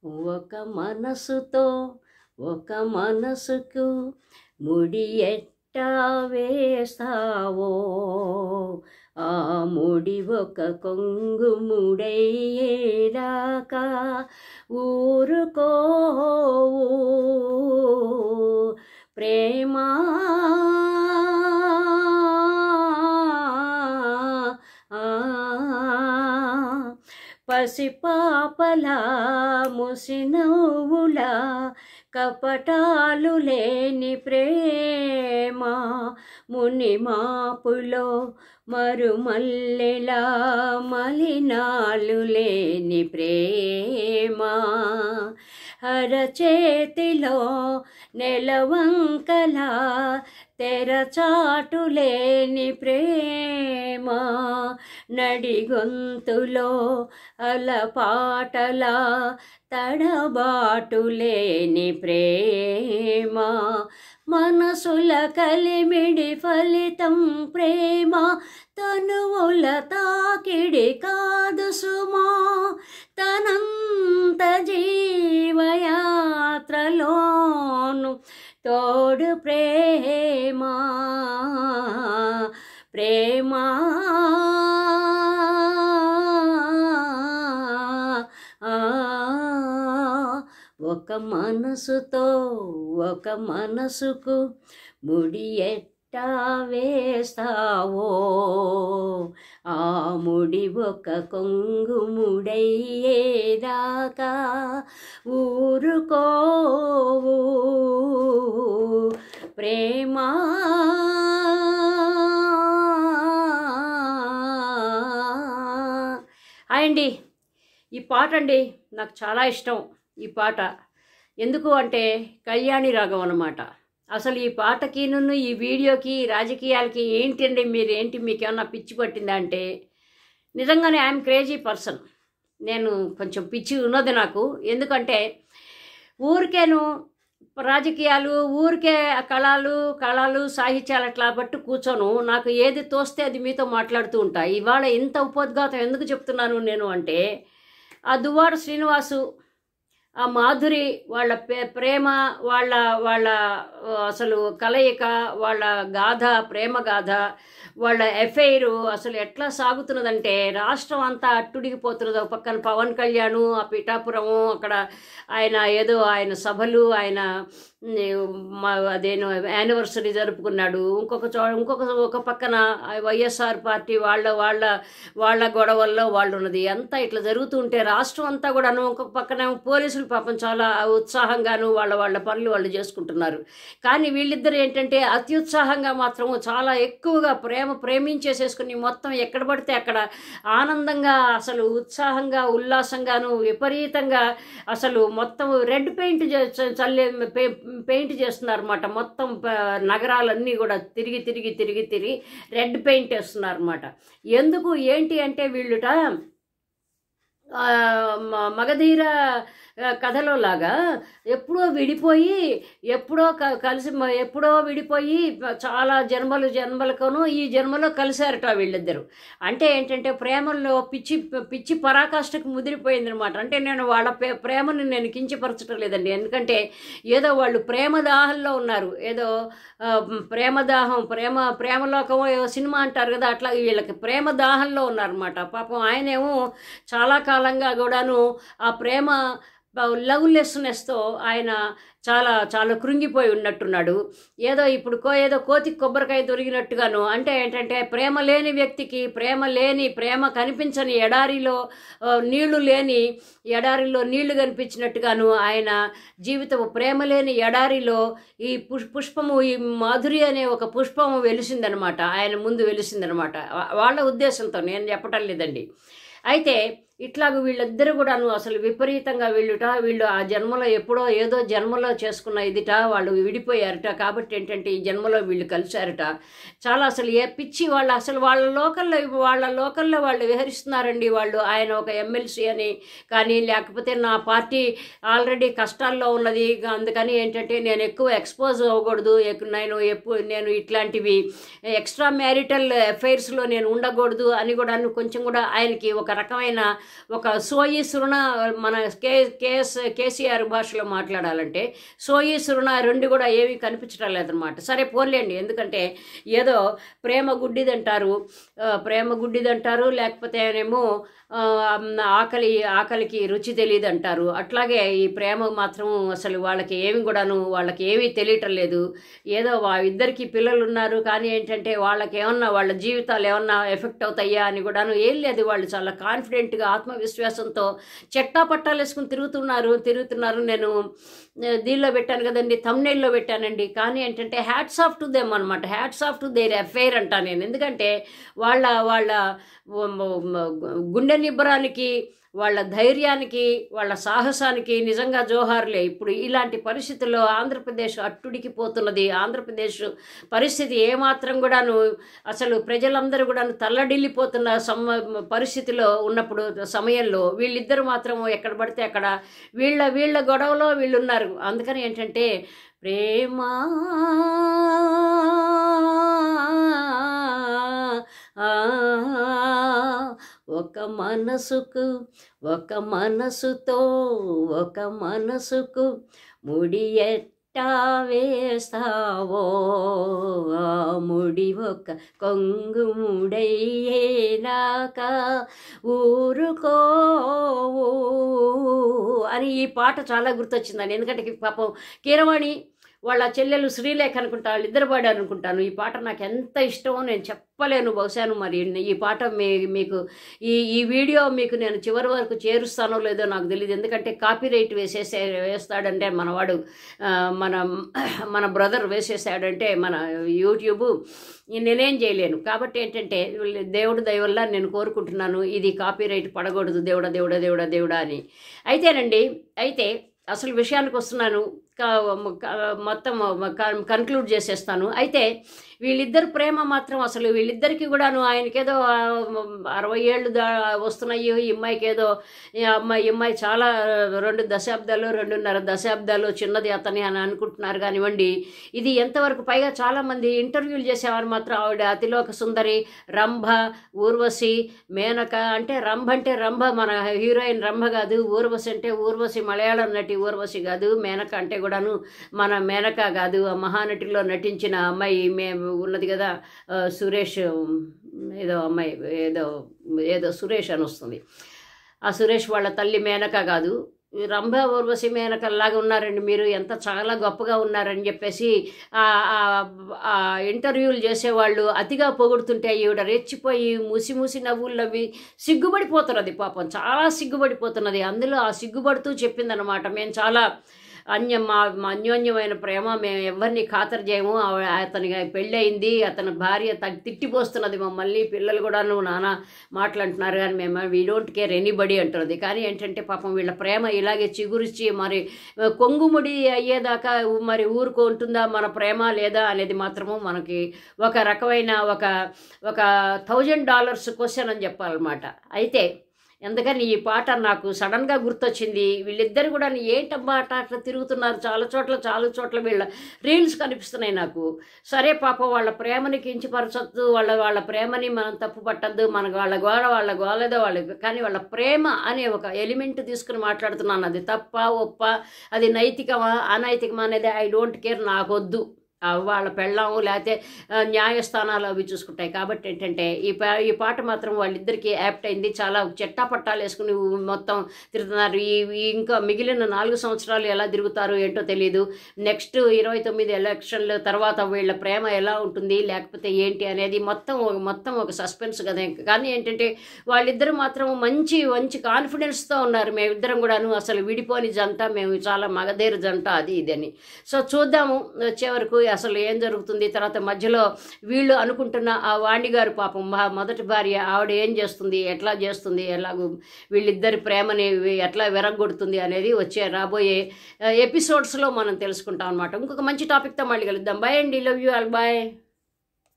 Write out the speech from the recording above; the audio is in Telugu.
ఒక మనసుతో ఒక మనసుకు ముడి ఎట్టా వేస్తావో, ఆ ముడి ఒక కొంగు ముడయ్యేదాకా ఊరుకోవు ప్రేమా. పసిపాపలా ముసినవ్వులా కపటాలు లేని ప్రేమ, మునిమాపులో మరుమల్లెలా మలినాలు లేని ప్రేమ, అరచేతిలో నెలవంకలా తెరచాటు లేని ప్రేమ, నడిగొంతులో అలపాటలా తడబాటు లేని ప్రేమ, మనసుల కలిమిడి ఫలితం ప్రేమ, తనువుల తాకిడి కాదు సుమా, తనంత జీవయాత్రలోను తోడు ప్రేమ. ప్రేమ ఒక మనసుతో ఒక మనసుకు ముడి ఎట్టా వేస్తావో, ఆ ముడి ఒక కొంగు ముడయ్యేదాకా ఊరుకోవు ప్రేమా. హాయ్ అండి, ఈ పాట అండి నాకు చాలా ఇష్టం. ఈ పాట ఎందుకు అంటే కళ్యాణి రాగం అన్నమాట. అసలు ఈ పాటకి నన్ను ఈ వీడియోకి రాజకీయాలకి ఏంటండి మీరేంటి మీకేమన్నా పిచ్చి పట్టిందా అంటే, నిజంగానే ఐఎమ్ క్రేజీ పర్సన్. నేను కొంచెం పిచ్చి ఉన్నది నాకు. ఎందుకంటే ఊరికేను రాజకీయాలు ఊరికే కళలు సాహిత్యాలు అట్లా బట్టి కూర్చోను. నాకు ఏది తోస్తే అది మీతో మాట్లాడుతూ ఉంటా. ఇవాళ ఇంత ఉపోద్ఘాతం ఎందుకు చెప్తున్నాను నేను అంటే, ఆ దువ్వాడ శ్రీనివాసు ఆ మాధురి వాళ్ళ ప్రేమ వాళ్ళ అసలు కలయిక, వాళ్ళ గాథ, ప్రేమ గాథ, వాళ్ళ ఎఫైరు అసలు ఎట్లా సాగుతున్నదంటే రాష్ట్రం అంతా అట్టుడిగిపోతున్నది. ఒక పక్కన పవన్ కళ్యాణ్ ఆ పిఠాపురము, అక్కడ ఆయన ఏదో ఆయన సభలు, ఆయన అదేనో యానివర్సరీ జరుపుకున్నాడు. ఒక పక్కన వైఎస్ఆర్ పార్టీ వాళ్ళ గొడవల్లో వాళ్ళు ఉన్నది. అంతా ఇట్లా జరుగుతుంటే రాష్ట్రం అంతా కూడాను, ఇంకొక పక్కన పోలీసులు పాపం చాలా ఉత్సాహంగాను వాళ్ళ పనులు వాళ్ళు చేసుకుంటున్నారు. కానీ వీళ్ళిద్దరు ఏంటంటే అత్యుత్సాహంగా మాత్రం చాలా ఎక్కువగా ప్రేమించేసేసుకుని మొత్తం ఎక్కడ పడితే అక్కడ ఆనందంగా అసలు ఉత్సాహంగా ఉల్లాసంగాను విపరీతంగా అసలు మొత్తం రెడ్ పెయింట్ పెయింట్ చేస్తున్నారన్నమాట. మొత్తం నగరాలన్నీ కూడా తిరిగి రెడ్ పెయింట్ వేస్తున్నారన్నమాట. ఎందుకు ఏంటి అంటే వీళ్ళుట మగధీర కథలో లాగా ఎప్పుడో విడిపోయి ఎప్పుడో విడిపోయి చాలా జన్మలకును ఈ జన్మలో కలిశారట వీళ్ళిద్దరు. అంటే ఏంటంటే ప్రేమల్లో పిచ్చి పరాకాష్ఠకు ముదిరిపోయిందనమాట. అంటే నేను వాళ్ళ ప్రేమను నేను కించపరచడం లేదండి. ఎందుకంటే ఏదో వాళ్ళు ప్రేమదాహంలో ఉన్నారు. ఏదో ప్రేమలోకమో ఏదో సినిమా అంటారు కదా, అట్లా వీళ్ళకి ప్రేమదాహంలో ఉన్నారన్నమాట. పాపం ఆయనేమో చాలా కాలంగా కూడాను ఆ ప్రేమ లవ్లెస్నెస్తో ఆయన చాలా కృంగిపోయి ఉన్నట్టున్నాడు. ఏదో కోతికి కొబ్బరికాయ దొరికినట్టుగాను. అంటే ఏంటంటే ప్రేమ లేని వ్యక్తికి ప్రేమ కనిపించని ఎడారిలో నీళ్లు కనిపించినట్టుగాను ఆయన జీవితము ప్రేమ లేని ఎడారిలో ఈ పుష్పము, ఈ మాధురి అనే ఒక పుష్పము వెలిసిందనమాట. ఆయన ముందు వెలిసిందనమాట. వాళ్ళ ఉద్దేశంతో నేను చెప్పటం లేదండి. అయితే ఇట్లాగ వీళ్ళిద్దరు కూడాను అసలు విపరీతంగా వీళ్ళు ఆ జన్మలో ఎప్పుడో ఏదో జన్మలో చేసుకున్న ఇదిట వాళ్ళు విడిపోయారట. కాబట్టి ఏంటంటే ఈ జన్మలో వీళ్ళు కలిశారట. చాలా అసలు పిచ్చి వాళ్ళు అసలు వాళ్ళ లోకల్లో వాళ్ళు విహరిస్తున్నారండి. వాళ్ళు ఆయన ఒక ఎమ్మెల్సీ అని కానీ, లేకపోతే నా పార్టీ ఆల్రెడీ కష్టాల్లో ఉన్నది, అందుకని ఏంటంటే నేను ఎక్కువ ఎక్స్పోజ్ అవ్వకూడదు, నేను ఇట్లాంటివి ఎక్స్ట్రా మ్యారిటల్ అఫైర్స్లో నేను ఉండకూడదు అని కూడా కొంచెం కూడా ఆయనకి ఒక రకమైన ఒక సోయి సురుణ మన కేసీఆర్ భాషలో మాట్లాడాలంటే సోయి సురుణ రెండు కూడా ఏమీ కనిపించడం లేదనమాట. సరే పోన్లేండి, ఎందుకంటే ఏదో ప్రేమ గుడ్డిదంటారు, లేకపోతేనేమో ఆకలికి రుచి తెలియదు అంటారు. అట్లాగే ఈ ప్రేమ మాత్రం అసలు వాళ్ళకి ఏమీ తెలియటం లేదు. ఏదో ఇద్దరికి పిల్లలు ఉన్నారు, కానీ ఏంటంటే వాళ్ళకి ఏమన్నా వాళ్ళ జీవితాలు ఏమన్నా ఎఫెక్ట్ అవుతాయా అని కూడాను ఏం లేదు. వాళ్ళు చాలా కాన్ఫిడెంట్గా ఆత్మవిశ్వాసంతో పట్టాలు వేసుకుని తిరుగుతున్నారు. నేను దీనిలో పెట్టాను కదండి, థంబ్నెయిల్లో పెట్టానండి. కానీ ఏంటంటే హ్యాట్స్ ఆఫ్ టు దెమ్ అనమాట, hats off to their affair అంటా నేను. ఎందుకంటే వాళ్ళ గుండె నిబ్బరానికి, వాళ్ళ ధైర్యానికి, వాళ్ళ సాహసానికి నిజంగా జోహార్లే. ఇప్పుడు ఇలాంటి పరిస్థితుల్లో ఆంధ్రప్రదేశ్ అట్టుడికిపోతున్నది. ఆంధ్రప్రదేశ్ పరిస్థితి ఏమాత్రం కూడాను అసలు ప్రజలందరూ కూడాను తల్లడిల్లిపోతున్న పరిస్థితిలో ఉన్నప్పుడు సమయంలో వీళ్ళిద్దరు మాత్రం ఎక్కడ పడితే అక్కడ వీళ్ళ గొడవలో వీళ్ళున్నారు. అందుకని ఏంటంటే ప్రేమ ఒక మనసుకు ముడి ఎట్టా వేస్తావో, ముడి ఒక కొంగు ముడయ్యేనాక ఊరుకోవు అని ఈ పాట చాలా గుర్తొచ్చిందని. ఎందుకంటే పాపం కీరవాణి వాళ్ళ చెల్లెలు శ్రీలేఖ అనుకుంటా, వాళ్ళిద్దరు పాడారు అనుకుంటాను. ఈ పాట నాకు ఎంత ఇష్టమో నేను చెప్పలేను. బహుశాను మరి ఈ పాట మీకు ఈ వీడియో మీకు నేను చివరి వరకు చేరుస్తానో లేదో నాకు తెలియదు. ఎందుకంటే కాపీరైట్ వేస్తాడంటే మనవాడు మన బ్రదర్ వేసేసాడంటే మన యూట్యూబ్ నేనేం చేయలేను. కాబట్టి ఏంటంటే దేవుడి దయ వల్ల నేను కోరుకుంటున్నాను ఇది కాపీరైట్ పడకూడదు, దేవుడా అని. అయితే అసలు విషయానికి వస్తున్నాను, మొత్తం కన్క్లూడ్ చేసేస్తాను. అయితే వీళ్ళిద్దరు ప్రేమ మాత్రం అసలు వీళ్ళిద్దరికీ కూడాను ఆయనకేదో 60 ఏళ్ళు వస్తున్నాయి, ఈ అమ్మాయికి ఏదో ఈ అమ్మాయి చాలా 2.5 దశాబ్దాలు చిన్నది అతని అని అనుకుంటున్నారు. కానివ్వండి, ఇది ఎంతవరకు పైగా చాలామంది ఇంటర్వ్యూలు చేసేవారు మాత్రం ఆవిడ అతిలోక సుందరి, రంభ, ఊర్వశి, మేనక. అంటే రంభ మన హీరోయిన్ రంభ కాదు, ఊర్వశి అంటే ఊర్వశి మలయాళం నటి ఊర్వశి కాదు, మేనక అంటే కూడాను మన మేనక కాదు. ఆ మహానటిలో నటించిన అమ్మాయి ఉన్నది కదా, సురేష్ ఏదో అమ్మాయి ఏదో సురేష్ అని వస్తుంది. ఆ సురేష్ వాళ్ళ తల్లి మేనక కాదు, రంభ ఊర్వశి మేనకల్లాగా ఉన్నారండి మీరు, ఎంత చాలా గొప్పగా ఉన్నారని చెప్పేసి ఆ ఇంటర్వ్యూలు చేసేవాళ్ళు అతిగా పొగుడుతుంటే ఈవిడ రెచ్చిపోయి ముసి నవ్వులు నవ్వి సిగ్గుపడిపోతున్నది. పాపం చాలా సిగ్గుపడిపోతున్నది. అందులో ఆ సిగ్గుపడుతూ చెప్పిందనమాట, మేము చాలా అన్యోన్యమైన ప్రేమ, మేము ఎవరిని ఖాతరు చేయము, అతనికి పెళ్ళి అయింది, అతని భార్య తిట్టిపోస్తున్నది మమ్మల్ని, పిల్లలు కూడా నానా మాట్లాడుతున్నారు, కానీ మేము వీ డోంట్ కేర్ ఎనీబడి అంటున్నది. కానీ ఏంటంటే పాపం వీళ్ళ ప్రేమ ఇలాగే చిగురించి మరి కొంగుముడి అయ్యేదాకా మరి ఊరుకుంటుందా మన ప్రేమ లేదా అనేది మాత్రము మనకి ఒక రకమైన ఒక $1000 క్వశ్చన్ అని చెప్పాలన్నమాట. అయితే ఎందుకని ఈ పాట నాకు సడన్గా గుర్తొచ్చింది. వీళ్ళిద్దరు కూడా ఏంటమ్మా అట్లా తిరుగుతున్నారు, చాలా చోట్ల వీళ్ళ రీల్స్ కనిపిస్తున్నాయి నాకు. సరే పాపం వాళ్ళ ప్రేమని కించపరచొద్దు, వాళ్ళ ప్రేమని మనం తప్పు పట్టద్దు, మనకు వాళ్ళ గోలేదో వాళ్ళకి, కానీ వాళ్ళ ప్రేమ అనే ఒక ఎలిమెంట్ తీసుకుని మాట్లాడుతున్నాను. అది తప్ప ఒప్ప, అది నైతికమా అనైతికమా అనేది ఐ డోంట్ కేర్, నాకొద్దు. వాళ్ళ పెళ్ళాము లేకపోతే న్యాయస్థానాలు అవి చూసుకుంటాయి. కాబట్టి ఏంటంటే ఈ పాట మాత్రం వాళ్ళిద్దరికీ యాప్ట్ అయింది. చాలా పట్టాలు వేసుకుని మొత్తం తిరుగుతున్నారు. ఇంకా మిగిలిన 4 సంవత్సరాలు ఎలా తిరుగుతారు ఏంటో తెలియదు. నెక్స్ట్ 29 ఎలక్షన్ల తర్వాత వీళ్ళ ప్రేమ ఎలా ఉంటుంది లేకపోతే ఏంటి అనేది మొత్తం ఒక సస్పెన్స్ కదా. కానీ ఏంటంటే వాళ్ళిద్దరు మాత్రం మంచి కాన్ఫిడెన్స్తో ఉన్నారు. మేమిద్దరం కూడాను అసలు విడిపోని జంట, మేము చాలా మగధీర జంట, అది ఇదని. సో చూద్దాము వచ్చే వరకు అసలు ఏం జరుగుతుంది. తర్వాత మధ్యలో వీళ్ళు అనుకుంటున్న ఆ వాణి గారు పాపం మొదటి భార్య, ఆవిడ ఏం చేస్తుంది, ఎట్లా చేస్తుంది, ఎలాగూ వీళ్ళిద్దరి ప్రేమని ఎట్లా విరగొడుతుంది అనేది రాబోయే ఎపిసోడ్స్లో మనం తెలుసుకుంటాం అనమాట. ఇంకొక మంచి టాపిక్తో మళ్ళీ కలుద్దాం. బాయ్ అండి, లవ్ యూ ఆల్, బాయ్.